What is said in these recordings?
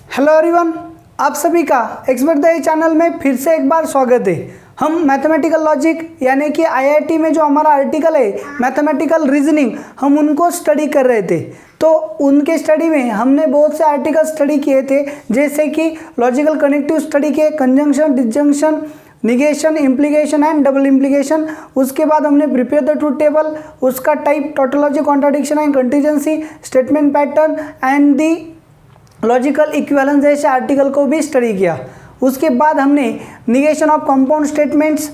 Hello everyone, आप सभी का एक्सपर्ट द चैनल में फिर से एक बार स्वागत है। हम मैथमेटिकल लॉजिक यानी कि आईआईटी में जो हमारा आर्टिकल है मैथमेटिकल रीजनिंग, हम उनको स्टडी कर रहे थे। तो उनके स्टडी में हमने बहुत से आर्टिकल स्टडी किए थे, जैसे कि लॉजिकल कनेक्टिव स्टडी के conjunction, disjunction, negation, implication and double implication. उसके बाद हमने प्रिपेयर द ट्रूथ टेबल, उसका type, tautology, contradiction and contingency, statement pattern and the logical equivalence जैसे आर्टिकल को भी स्टडी किया। उसके बाद हमने negation of compound statements,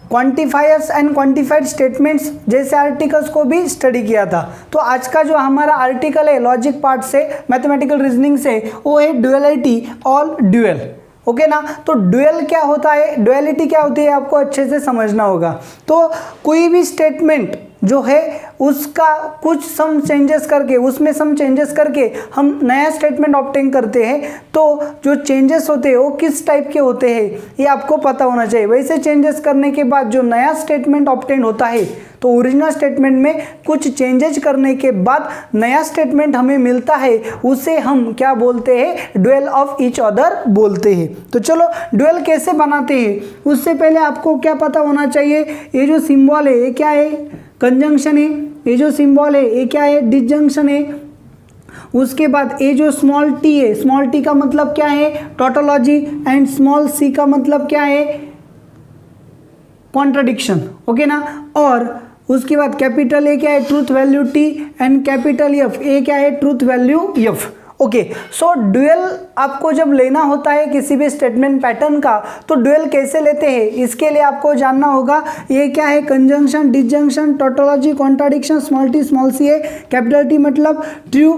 quantifiers and quantified statements जैसे आर्टिकल्स को भी स्टडी किया था। तो आज का जो हमारा आर्टिकल है लॉजिक पार्ट से, मैथमेटिकल रीजनिंग से, वो है ड्यूअलिटी और ड्यूअल। ओके ना। तो ड्यूअल क्या होता है, ड्यूअलिटी क्या होती है, आपको अच्छे से समझना होगा। तो कोई भी स्टेटमेंट जो है उसका कुछ सम चेंजेस करके, उसमें सम चेंजेस करके हम नया स्टेटमेंट ऑब्टेन करते हैं। तो जो चेंजेस होते हैं वो किस टाइप के होते हैं ये आपको पता होना चाहिए। वैसे चेंजेस करने के बाद जो नया स्टेटमेंट ऑब्टेन होता है, तो ओरिजिनल स्टेटमेंट में कुछ चेंजेस करने के बाद नया स्टेटमेंट हमें मिलता है, उसे हम क्या बोलते हैं, ड्यूअल ऑफ ईच अदर बोलते हैं। तो चलो ड्यूअल कैसे बनाते हैं, उससे पहले आपको क्या पता होना चाहिए, ये जो सिंबल है ये क्या है, कंजंक्शन है। ये जो सिंबल है ये क्या है, डिसजंक्शन है। उसके बाद ये जो स्मॉल टी है, स्मॉल टी का मतलब क्या है, टोटोलॉजी, एंड स्मॉल सी का मतलब क्या है, कॉन्ट्राडिक्शन। ओके ना। और उसके बाद कैपिटल ए क्या है, truth value T, and capital F A क्या है, ट्रूथ वैल्यू एफ। ओके। सो ड्यूअल आपको जब लेना होता है किसी भी स्टेटमेंट पैटर्न का, तो ड्यूअल कैसे लेते हैं इसके लिए आपको जानना होगा। ये क्या है, conjunction, disjunction, tautology, contradiction, small T small C है, कैपिटल टी मतलब ट्रू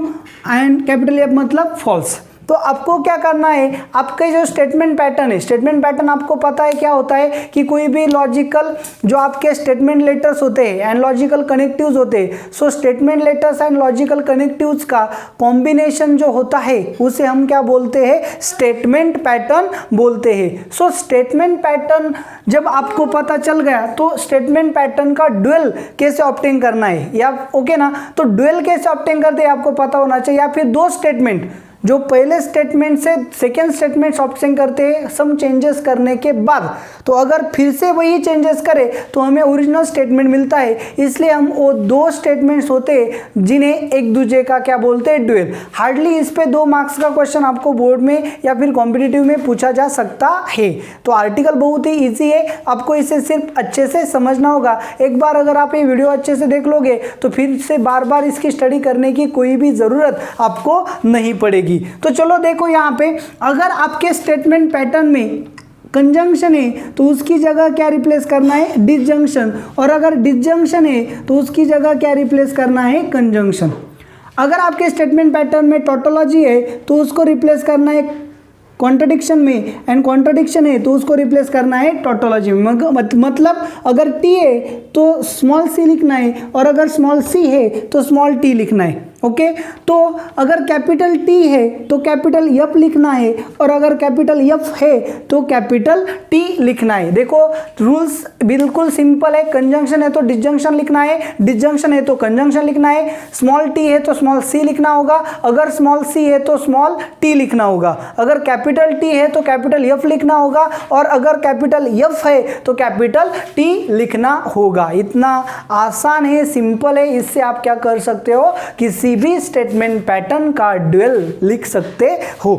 एंड कैपिटल एफ मतलब फॉल्स। तो आपको क्या करना है, आपके जो स्टेटमेंट पैटर्न है, स्टेटमेंट पैटर्न आपको पता है क्या होता है कि कोई भी लॉजिकल जो आपके स्टेटमेंट लेटर्स होते हैं एंड लॉजिकल कनेक्टिव्स होते हैं, so statement letters and logical connectives का कॉम्बिनेशन जो होता है उसे हम क्या बोलते हैं, स्टेटमेंट पैटर्न बोलते हैं। सो स्टेटमेंट पैटर्न जब आपको पता चल गया तो स्टेटमेंट पैटर्न का ड्यूअल कैसे ऑब्टेन करना है, या ओके ना। तो ड्यूअल कैसे ऑब्टेन करते हैं आपको पता होना चाहिए। या फिर दो स्टेटमेंट जो पहले स्टेटमेंट से सेकेंड स्टेटमेंट ऑब्टेन करते हैं सम चेंजेस करने के बाद, तो अगर फिर से वही चेंजेस करे तो हमें ओरिजिनल स्टेटमेंट मिलता है। इसलिए हम वो दो स्टेटमेंट्स होते हैं जिन्हें एक दूसरे का क्या बोलते हैं, ड्यूअल। हार्डली इस पे 2 मार्क्स का क्वेश्चन आपको बोर्ड में या फिर कॉम्पिटिटिव में पूछा जा सकता है। तो आर्टिकल बहुत ही ईजी है, आपको इसे सिर्फ अच्छे से समझना होगा। एक बार अगर आप ये वीडियो अच्छे से देख लोगे तो फिर से बार बार इसकी स्टडी करने की कोई भी ज़रूरत आपको नहीं पड़ेगी। तो चलो देखो, यहाँ पे अगर आपके स्टेटमेंट पैटर्न में कंजंक्शन है तो उसकी जगह क्या रिप्लेस करना है, डिसजंक्शन। और अगर डिसजंक्शन है तो उसकी जगह क्या रिप्लेस करना है, कंजंक्शन। अगर आपके स्टेटमेंट पैटर्न में टोटोलॉजी है तो उसको रिप्लेस करना है कॉन्ट्राडिक्शन में, एंड कॉन्ट्राडिक्शन है तो उसको रिप्लेस करना है टोटोलॉजी में। मतलब अगर टी है तो स्मॉल सी लिखना है, और अगर स्मॉल सी है तो स्मॉल टी लिखना है। ओके। तो अगर कैपिटल टी है तो कैपिटल एफ लिखना है, और अगर कैपिटल एफ है तो कैपिटल टी लिखना है। देखो रूल्स बिल्कुल सिंपल है। कंजंक्शन है तो डिसजंक्शन लिखना है, डिसजंक्शन है तो कंजंक्शन लिखना है, स्मॉल टी है तो स्मॉल सी लिखना होगा, अगर स्मॉल सी है तो स्मॉल टी लिखना होगा, अगर कैपिटल टी है तो कैपिटल एफ लिखना होगा, और अगर कैपिटल एफ है तो कैपिटल टी लिखना होगा। इतना आसान है, सिंपल है। इससे आप क्या कर सकते हो, किसी भी स्टेटमेंट पैटर्न का ड्यूअल लिख सकते हो।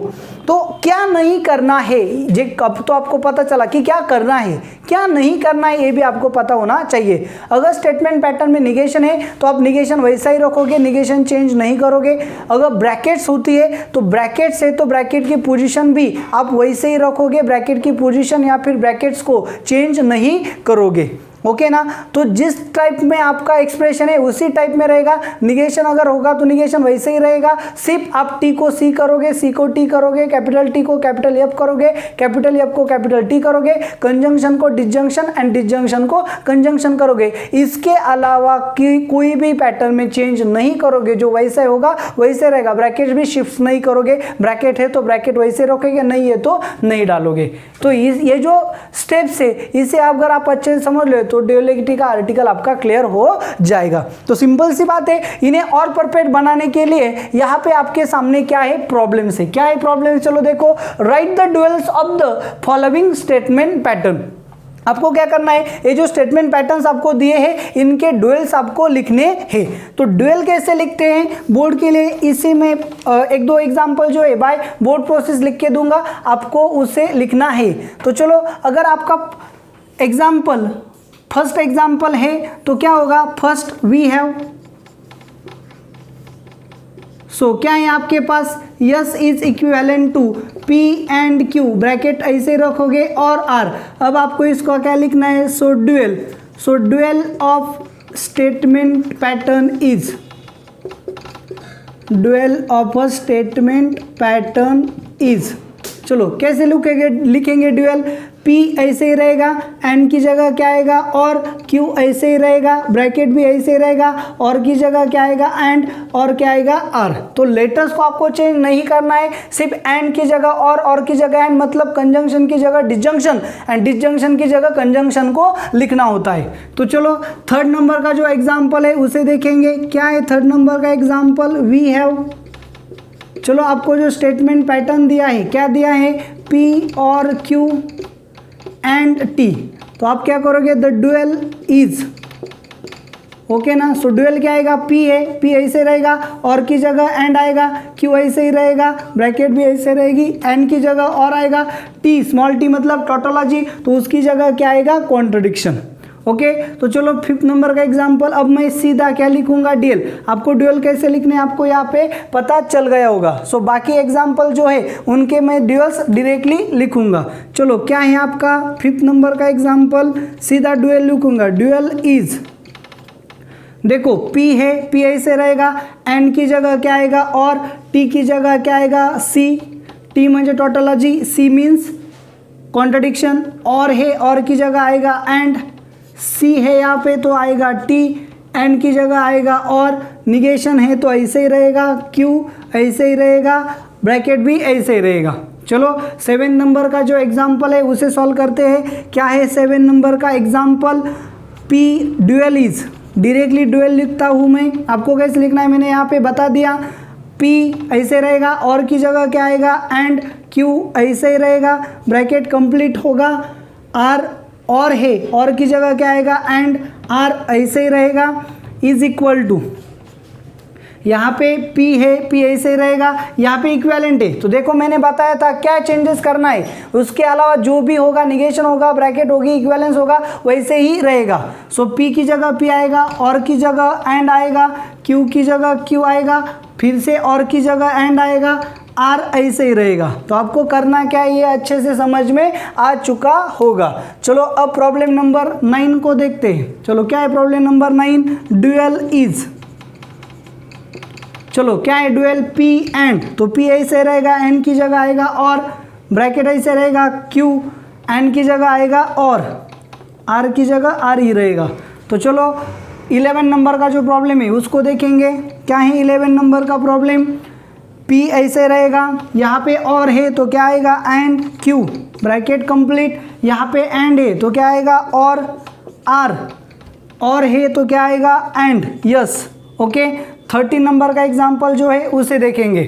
तो क्या नहीं करना है, जे कब तो आपको पता चला कि क्या करना है, क्या नहीं करना है ये भी आपको पता होना चाहिए। अगर स्टेटमेंट पैटर्न में निगेशन है तो आप निगेशन वैसा ही रखोगे, निगेशन चेंज नहीं करोगे। अगर ब्रैकेट्स होती है तो ब्रैकेट्स है तो ब्रैकेट की पोजीशन भी आप वैसे ही रखोगे, ब्रैकेट की पोजीशन या फिर ब्रैकेट्स को चेंज नहीं करोगे। ओके ना। तो जिस टाइप में आपका एक्सप्रेशन है उसी टाइप में रहेगा। निगेशन अगर होगा तो निगेशन वैसे ही रहेगा, सिर्फ आप टी को सी करोगे, सी को टी करोगे, कैपिटल टी को कैपिटल एफ करोगे, कैपिटल एफ को कैपिटल टी करोगे, कंजंक्शन को डिसजंक्शन एंड डिसजंक्शन को कंजंक्शन करोगे। इसके अलावा की कोई भी पैटर्न में चेंज नहीं करोगे, जो वैसे होगा वैसे रहेगा। ब्रैकेट भी शिफ्ट नहीं करोगे, ब्रैकेट है तो ब्रैकेट वैसे रखोगे, नहीं है तो नहीं डालोगे। तो ये जो स्टेप्स है इसे अगर आप अच्छे से समझ लो तो ड्यूअलिटी का आर्टिकल आपका क्लियर हो जाएगा। तो सिंपल सी बात है, इन्हें और परफेक्ट बनाने के लिए यहाँ पे आपके सामने क्या है, प्रॉब्लम है। क्या है प्रॉब्लम? चलो देखो, write the duals of the following statement pattern. आपको क्या करना है, ये जो स्टेटमेंट पैटर्न्स आपको दिए हैं इनके ड्यूअल्स आपको लिखने हैं। तो ड्यूअल कैसे लिखते हैं बोर्ड के लिए, इसी में एक दो एग्जांपल जो है बाय बोर्ड प्रोसेस लिख के दूंगा, आपको उसे लिखना है। तो चलो, अगर आपका एग्जाम्पल फर्स्ट एग्जाम्पल है तो क्या होगा, फर्स्ट वी हैव, सो क्या है आपके पास, yes is equivalent to P and Q, bracket ऐसे रखोगे और आर। अब आपको इसको क्या लिखना है, so dual of statement pattern is, dual of a statement pattern is. चलो कैसे लिखेंगे ड्यूअल, P ऐसे ही रहेगा, N की जगह क्या आएगा, और Q ऐसे ही रहेगा, ब्रैकेट भी ऐसे ही रहेगा, और की जगह क्या आएगा एंड, और क्या आएगा R। तो लेटर्स को आपको चेंज नहीं करना है, सिर्फ एंड की जगह और की जगह एंड, मतलब कंजंक्शन की जगह डिसजंक्शन एंड डिसजंक्शन की जगह कंजंक्शन को लिखना होता है। तो चलो थर्ड नंबर का जो एग्जाम्पल है उसे देखेंगे। क्या है थर्ड नंबर का एग्जाम्पल, वी हैव, चलो आपको जो स्टेटमेंट पैटर्न दिया है, क्या दिया है, P और Q एंड T। तो आप क्या करोगे, द ड्यूअल इज, ओके ना। सो ड्यूअल क्या आएगा, P है, P ऐसे रहेगा, और की जगह एंड आएगा, Q ऐसे ही रहेगा, ब्रैकेट भी ऐसे रहेगी, N की जगह और आएगा, T स्मॉल t मतलब टोटोलॉजी, तो उसकी जगह क्या आएगा, कॉन्ट्रडिक्शन। ओके तो चलो फिफ्थ नंबर का एग्जांपल, अब मैं सीधा क्या लिखूंगा, ड्यूअल। आपको ड्यूअल कैसे लिखने आपको यहाँ पे पता चल गया होगा। सो बाकी एग्जांपल जो है उनके मैं ड्यूअल्स डायरेक्टली लिखूंगा। चलो क्या है आपका फिफ्थ नंबर का एग्जांपल, सीधा ड्यूअल लिखूंगा, ड्यूअल इज, देखो P है, P ऐसे रहेगा, N की जगह क्या आएगा, और T की जगह क्या आएगा, C, T म्हणजे टोटोलॉजी, C मीन्स कॉन्ट्रडिक्शन, और है, और की जगह आएगा एंड, C है यहाँ पे तो आएगा T, N की जगह आएगा, और निगेशन है तो ऐसे ही रहेगा, Q ऐसे ही रहेगा, ब्रैकेट भी ऐसे ही रहेगा। चलो 7 नंबर का जो एग्जाम्पल है उसे सॉल्व करते हैं। क्या है 7 नंबर का example, P dual is, directly dual लिखता हूँ मैं, आपको कैसे लिखना है मैंने यहाँ पे बता दिया। P ऐसे रहेगा, और की जगह क्या आएगा एंड, Q ऐसे ही रहेगा, ब्रैकेट कंप्लीट होगा, R और है, और की जगह क्या आएगा एंड, R ऐसे ही रहेगा, इज इक्वल टू, यहाँ पे P है, P ऐसे ही रहेगा, यहाँ पे इक्विवेलेंट है। तो देखो मैंने बताया था क्या चेंजेस करना है, उसके अलावा जो भी होगा, निगेशन होगा, ब्रैकेट होगी, इक्विवेलेंस होगा, वैसे ही रहेगा। सो P की जगह P आएगा, और की जगह एंड आएगा, Q की जगह Q आएगा, फिर से और की जगह एंड आएगा, R ऐसे ही रहेगा। तो आपको करना क्या है, ये अच्छे से समझ में आ चुका होगा। चलो अब प्रॉब्लम नंबर 9 को देखते हैं। चलो क्या है प्रॉब्लम नंबर 9, ड्यूअल इज, चलो क्या है ड्यूअल, P एंड, तो P ऐसे रहेगा, N की जगह आएगा, और ब्रैकेट ऐसे रहेगा, Q N की जगह आएगा, और R की जगह R ही रहेगा। तो चलो 11 नंबर का जो प्रॉब्लम है उसको देखेंगे। क्या है 11 नंबर का प्रॉब्लम, P ऐसे रहेगा, यहाँ पे और है तो क्या आएगा एंड, Q ब्रैकेट कंप्लीट, यहाँ पे एंड है तो क्या आएगा, और R, और है तो क्या आएगा एंड, यस। ओके 13 नंबर का एग्जाम्पल जो है उसे देखेंगे।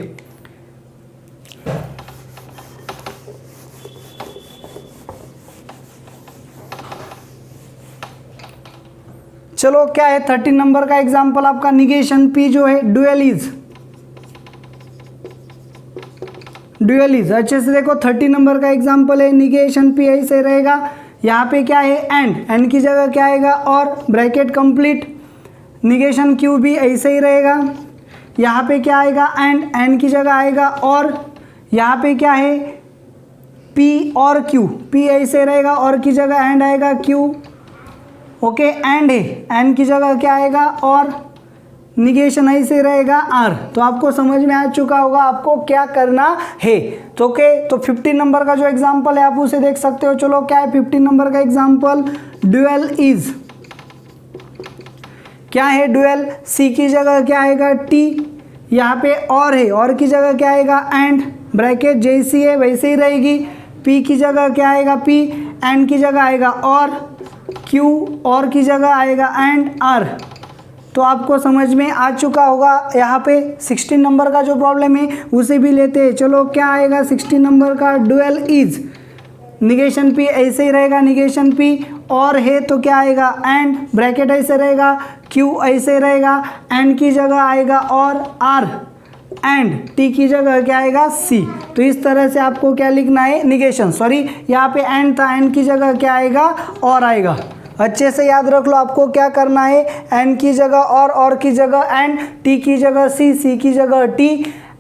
चलो क्या है 13 नंबर का एग्जाम्पल आपका, निगेशन P जो है, ड्यूअल इज, अच्छे से देखो 30 नंबर का एग्जाम्पल है, निगेशन P ऐसे रहेगा, यहाँ पे क्या है एंड, एंड की जगह क्या आएगा, और ब्रैकेट कंप्लीट, निगेशन Q भी ऐसे ही रहेगा, यहाँ पे क्या आएगा एंड, एंड की जगह आएगा, और यहाँ पे क्या है P और Q, P ऐसे रहेगा, और की जगह एंड आएगा, Q ओके एंड है, एंड की जगह क्या आएगा, और निगेशन ऐसे रहेगा R। तो आपको समझ में आ चुका होगा आपको क्या करना है। तो ओके तो 15 नंबर का जो एग्जांपल है आप उसे देख सकते हो। चलो क्या है 15 नंबर का एग्जांपल, ड्यूअल इज, क्या है ड्यूअल, C की जगह क्या आएगा T, यहाँ पे और है, और की जगह क्या आएगा एंड, ब्रैकेट जैसी है वैसे ही रहेगी, P की जगह क्या आएगा P, एंड की जगह आएगा और, क्यू और की जगह आएगा एंड आर। तो आपको समझ में आ चुका होगा। यहाँ पे 16 नंबर का जो प्रॉब्लम है उसे भी लेते हैं। चलो क्या आएगा 16 नंबर का, डुअल इज, निगेशन पी ऐसे ही रहेगा, निगेशन पी और है तो क्या आएगा एंड, ब्रैकेट ऐसे रहेगा, क्यू ऐसे रहेगा, एंड की जगह आएगा और आर, एंड टी की जगह क्या आएगा सी। तो इस तरह से आपको क्या लिखना है, निगेशन, सॉरी यहाँ पे एंड था, एंड की जगह क्या आएगा और आएगा। अच्छे से याद रख लो आपको क्या करना है, एन की जगह और की जगह एंड, टी की जगह सी, सी की जगह टी,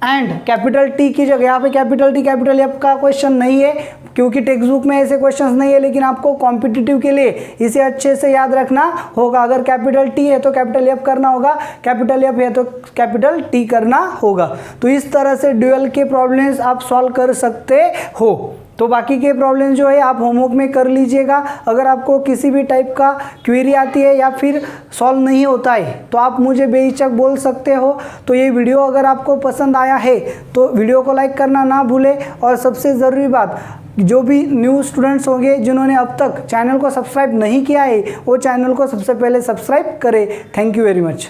एंड कैपिटल टी की जगह, यहाँ पे कैपिटल टी कैपिटल एफ का क्वेश्चन नहीं है क्योंकि टेक्स्ट बुक में ऐसे क्वेश्चंस नहीं है, लेकिन आपको कॉम्पिटिटिव के लिए इसे अच्छे से याद रखना होगा। अगर कैपिटल टी है तो कैपिटल एफ करना होगा, कैपिटल एफ है तो कैपिटल टी करना होगा। तो इस तरह से ड्यूअल के प्रॉब्लम्स आप सॉल्व कर सकते हो। तो बाकी के प्रॉब्लम जो है आप होमवर्क में कर लीजिएगा। अगर आपको किसी भी टाइप का क्वेरी आती है या फिर सॉल्व नहीं होता है तो आप मुझे बेहिचक बोल सकते हो। तो ये वीडियो अगर आपको पसंद आया है तो वीडियो को लाइक करना ना भूलें, और सबसे ज़रूरी बात, जो भी न्यू स्टूडेंट्स होंगे जिन्होंने अब तक चैनल को सब्सक्राइब नहीं किया है वो चैनल को सबसे पहले सब्सक्राइब करें। Thank you very much.